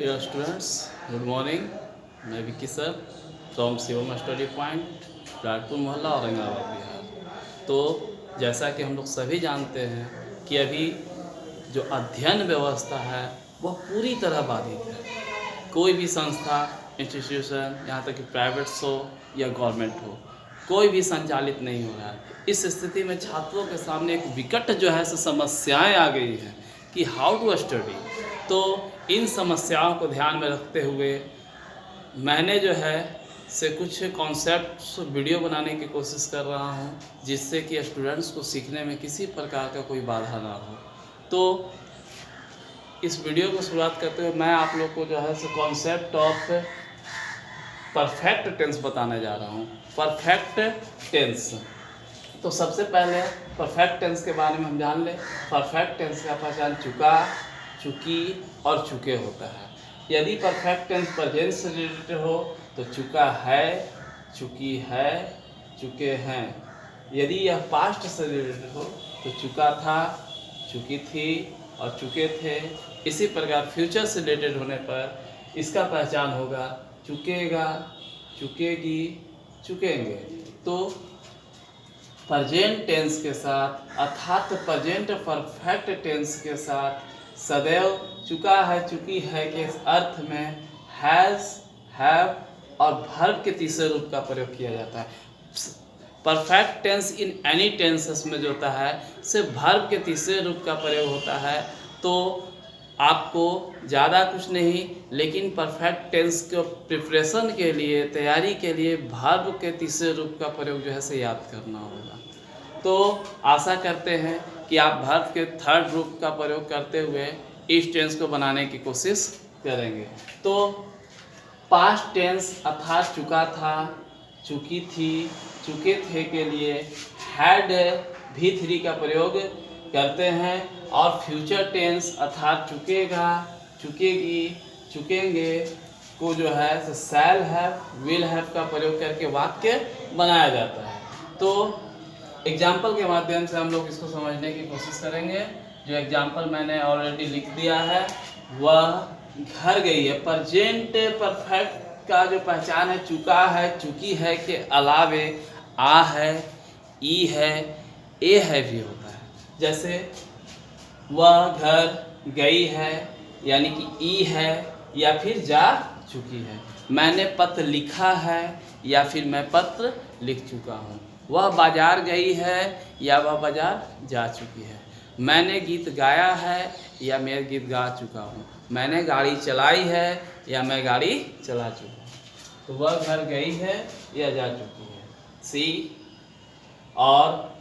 Dear students, good morning. मैं Vicky sir from Shivam study point, Raipur मोहल्ला, औरंगाबाद, बिहार। तो जैसा कि हम लोग सभी जानते हैं कि अभी जो अध्ययन व्यवस्था है वह पूरी तरह बाधित है। कोई भी संस्था, इंस्टीट्यूशन, यहाँ तक कि प्राइवेट्स हो या गवर्नमेंट हो, कोई भी संचालित नहीं हो रहा है। इस स्थिति में छात्रों के सामने एक विकट जो है सो समस्याएं आ गई हैं कि हाउ टू स्टडी। तो इन समस्याओं को ध्यान में रखते हुए मैंने जो है से कुछ कॉन्सेप्ट्स वीडियो बनाने की कोशिश कर रहा हूँ, जिससे कि स्टूडेंट्स को सीखने में किसी प्रकार का कोई बाधा ना हो। तो इस वीडियो को शुरुआत करते हुए मैं आप लोग को जो है सो कॉन्सेप्ट ऑफ परफेक्ट टेंस बताने जा रहा हूँ। परफेक्ट टेंस, तो सबसे पहले परफेक्ट टेंस के बारे में हम जान लें। परफेक्ट टेंस का पहचान चुका, चुकी और चुके होता है। यदि परफेक्ट टेंस प्रेजेंट से रिलेटेड हो तो चुका है, चुकी है, चुके हैं। यदि यह पास्ट से रिलेटेड हो तो चुका था, चुकी थी और चुके थे। इसी प्रकार फ्यूचर से रिलेटेड होने पर इसका पहचान होगा चुकेगा, चुकेगी, चुकेंगे। तो प्रेजेंट टेंस के साथ अर्थात प्रेजेंट परफेक्ट टेंस के साथ सदैव चुका है, चुकी है के अर्थ में हैज़, हैव और वर्ब के तीसरे रूप का प्रयोग किया जाता है। Perfect tense in any tenses में जो होता है सिर्फ वर्ब के तीसरे रूप का प्रयोग होता है। तो आपको ज़्यादा कुछ नहीं, लेकिन परफेक्ट टेंस के प्रिपरेशन के लिए, तैयारी के लिए वर्ब के तीसरे रूप का प्रयोग जो है से याद करना होगा। तो आशा करते हैं कि आप वर्ब के थर्ड रूप का प्रयोग करते हुए इस टेंस को बनाने की कोशिश करेंगे। तो पास्ट टेंस अर्थात चुका था, चुकी थी, चुके थे के लिए हैड V3 का प्रयोग करते हैं। और फ्यूचर टेंस अर्थात चुकेगा, चुकेगी, चुकेंगे को जो है शैल हैव, विल हैव का प्रयोग करके वाक्य बनाया जाता है। तो एग्जाम्पल के माध्यम से हम लोग इसको समझने की कोशिश करेंगे। जो एग्जाम्पल मैंने ऑलरेडी लिख दिया है वह घर गई है। प्रेजेंट परफेक्ट का जो पहचान है चुका है, चुकी है के अलावे आ है, ई है, ए है भी होता है। जैसे वह घर गई है यानी कि ई है या फिर जा चुकी है। मैंने पत्र लिखा है या फिर मैं पत्र लिख चुका हूँ। वह बाजार गई है या वह बाजार जा चुकी है। मैंने गीत गाया है या मैं गीत गा चुका हूँ। मैंने गाड़ी चलाई है या मैं गाड़ी चला चुका हूँ। तो वह घर गई है या जा चुकी है। सी और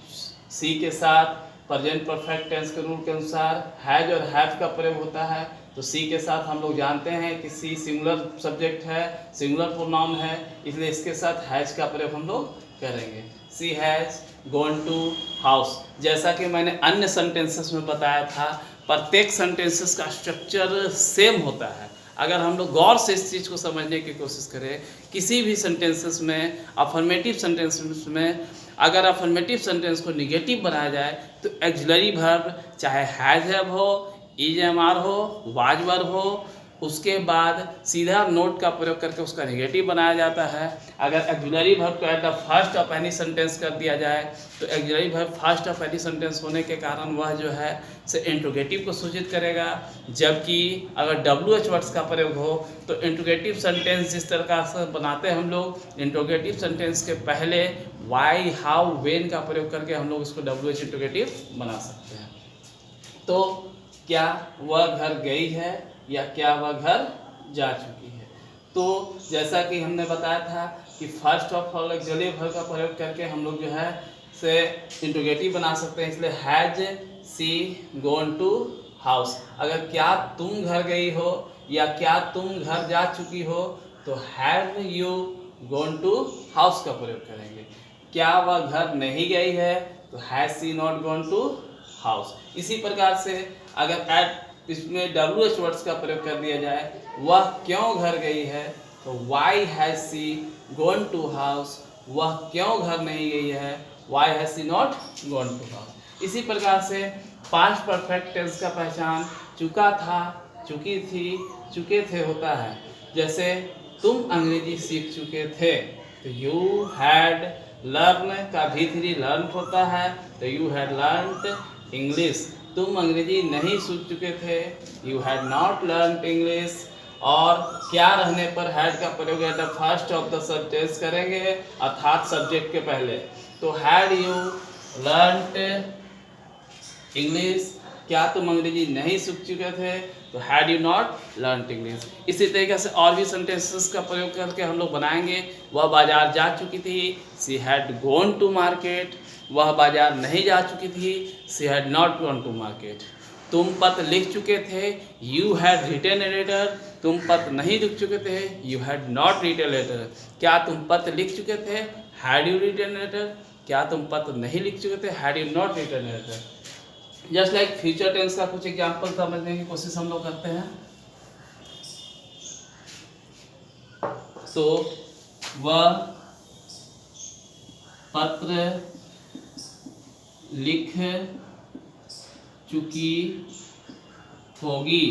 सी के साथ प्रेजेंट परफेक्ट टेंस के रूल के अनुसार हैज और हैव का प्रयोग होता है। तो सी के साथ हम लोग जानते हैं कि सी सिंगुलर सब्जेक्ट है, सिंगुलर प्रोनाउन है, इसलिए इसके साथ हैज का प्रयोग हम लोग करेंगे। सी हैज गॉन टू हाउस। जैसा कि मैंने अन्य सेंटेंसेस में बताया था, प्रत्येक सेंटेंसेस का स्ट्रक्चर सेम होता है। अगर हम लोग गौर से इस चीज़ को समझने की कोशिश करें, किसी भी सेंटेंसेस में, अफर्मेटिव सेंटेंसेस में अगर अफर्मेटिव सेंटेंस को निगेटिव बनाया जाए तो एक्सिलरी वर्ब चाहे हैज हैव हो, इज एम आर हो, वाज वर हो, उसके बाद सीधा नोट का प्रयोग करके उसका निगेटिव बनाया जाता है। अगर एक्सिलरी वर्ब को eight the first of any sentence कर दिया जाए तो axillary verb first of any sentence होने के कारण वह जो है से इंट्रोगेटिव को सूचित करेगा। जबकि अगर WH वर्ड्स का प्रयोग हो तो इंट्रोगेटिव सेंटेंस जिस तरह से बनाते हैं हम लोग, इंट्रोगेटिव सेंटेंस के पहले वाई, हाउ, वेन का प्रयोग करके हम लोग उसको WH इंट्रोगेटिव बना सकते हैं। तो क्या वह घर गई है या क्या वह घर जा चुकी है। तो जैसा कि हमने बताया था कि first of all axillary verb का प्रयोग करके हम लोग जो है से इंट्रोगेटिव बना सकते हैं। इसलिए has she gone to house. अगर क्या तुम घर गई हो या क्या तुम घर जा चुकी हो तो have you gone to house का प्रयोग करेंगे। क्या वह घर नहीं गई है तो has she not gone to house. इसी प्रकार से अगर एट इसमें WH वर्ड्स का प्रयोग कर दिया जाए, वह क्यों घर गई है तो why has she gone to house. वह क्यों घर नहीं गई है, why has she not gone to house. इसी प्रकार से पास्ट परफेक्ट टेंस का पहचान चुका था, चुकी थी, चुके थे होता है। जैसे तुम अंग्रेजी सीख चुके थे, तो यू हैड लर्न का भी3 लर्न होता है, तो यू हैड लर्नड इंग्लिश। तुम अंग्रेजी नहीं सीख चुके थे, you had not learn English. और क्या रहने पर हैड का प्रयोग eight the first of the subject करेंगे, अर्थात सब्जेक्ट के पहले। तो हैड यू लर्नड इंग्लिश, क्या तुम अंग्रेजी नहीं सीख चुके थे, तो had you not learn English. इसी तरीके से और भी सेंटेंसेस का प्रयोग करके हम लोग बनाएंगे। वह बाजार जा चुकी थी, she had gone to market. वह बाजार नहीं जा चुकी थी, she had not gone to market. तुम पत्र लिख चुके थे, you had written a letter. तुम पत्र नहीं लिख चुके थे, you had not written letter. क्या तुम पत्र लिख चुके थे, हैड यू रिटन लेटर। क्या तुम पत्र नहीं लिख चुके थे, had you not written letter. Just like future tense का कुछ एग्जाम्पल समझने की कोशिश हम लोग करते हैं। तो वह पत्र लिख चुकी होगी।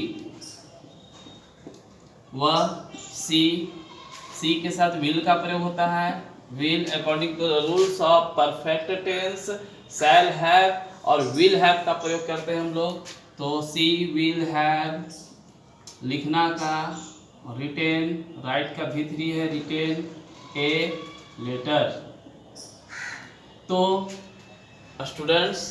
वह सी के साथ विल का प्रयोग होता है। Will according to the rules of perfect tense shall have और विल हैव का प्रयोग करते हैं हम लोग। तो सी विल हैव लिखना का, रिटेन राइट का भी3 है, रिटेन ए लेटर। तो स्टूडेंट्स,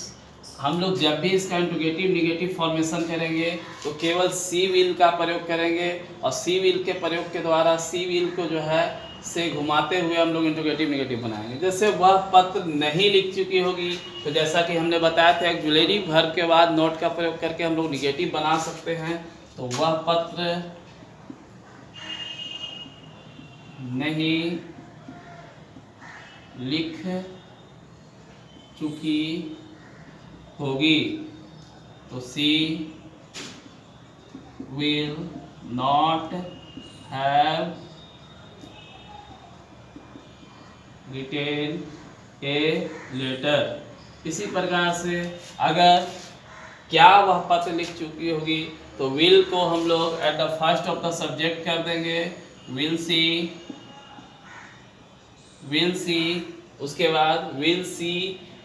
हम लोग जब भी इसका इंट्रोगेटिव निगेटिव फॉर्मेशन करेंगे तो केवल सी विल का प्रयोग करेंगे, और सी विल के प्रयोग के द्वारा सी विल को जो है से घुमाते हुए हम लोग इंट्रोगेटिव निगेटिव बनाएंगे। जैसे वह पत्र नहीं लिख चुकी होगी, तो जैसा कि हमने बताया था एक्जुलरी वर्ब के बाद नोट का प्रयोग करके हम लोग निगेटिव बना सकते हैं। तो वह पत्र नहीं लिख चुकी होगी, तो she will not have written a letter. इसी प्रकार से अगर क्या वह पत्र लिख चुकी होगी, तो विल को हम लोग at the first of the subject कर देंगे, विल सी। उसके बाद will she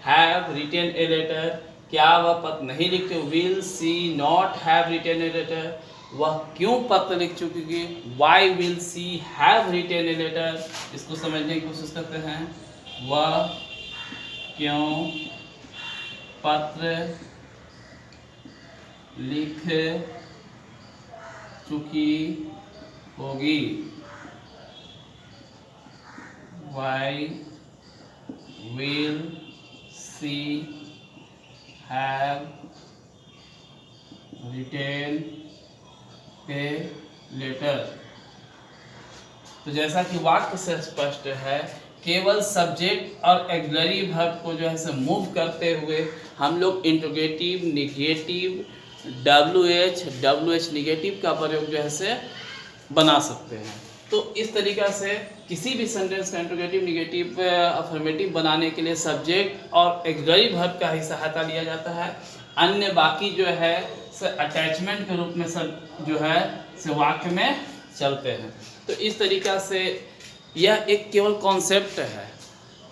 have written a letter. क्या वह पत्र नहीं लिखते, will she not have written a letter. वह क्यों पत्र लिख चुकी है, why will she have written a letter. इसको समझने की कोशिश करते हैं। वह क्यों पत्र लिख चुकी होगी, why will she have written a letter. तो जैसा कि वाक्य से स्पष्ट है, केवल सब्जेक्ट और एक्सिलरी वर्ब को जो है से मूव करते हुए हम लोग इंट्रोगेटिव निगेटिव WH निगेटिव का प्रयोग जो है से बना सकते हैं। तो इस तरीक़ा से किसी भी सेंटेंस का इंट्रोगेटिव निगेटिव अफर्मेटिव बनाने के लिए सब्जेक्ट और एक्सिलरी वर्ब का ही सहायता लिया जाता है। अन्य बाकी जो है अटैचमेंट के रूप में सब जो है से वाक्य में चलते हैं। तो इस तरीक़ा से यह एक केवल कॉन्सेप्ट है।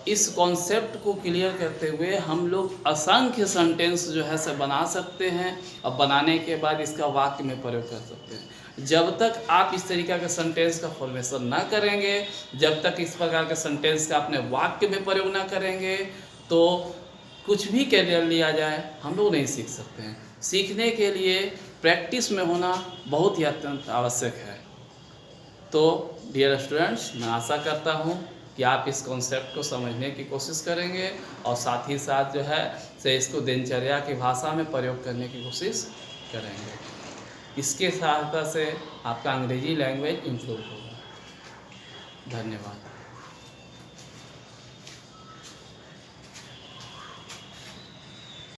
इस कॉन्सेप्ट को क्लियर करते हुए हम लोग असंख्य सेंटेंस जो है से बना सकते हैं, और बनाने के बाद इसका वाक्य में प्रयोग कर सकते हैं। जब तक आप इस तरीक़ा के सेंटेंस का फॉर्मेशन ना करेंगे, जब तक इस प्रकार के सेंटेंस का अपने वाक्य में प्रयोग ना करेंगे, तो कुछ भी करियर लिया जाए हम लोग नहीं सीख सकते हैं। सीखने के लिए प्रैक्टिस में होना बहुत ही अत्यंत आवश्यक है। तो डियर स्टूडेंट्स, मैं आशा करता हूँ कि आप इस कॉन्सेप्ट को समझने की कोशिश करेंगे, और साथ ही साथ जो है से इसको दिनचर्या की भाषा में प्रयोग करने की कोशिश करेंगे। इसके सहायता से आपका अंग्रेजी लैंग्वेज इम्प्रूव होगा। धन्यवाद।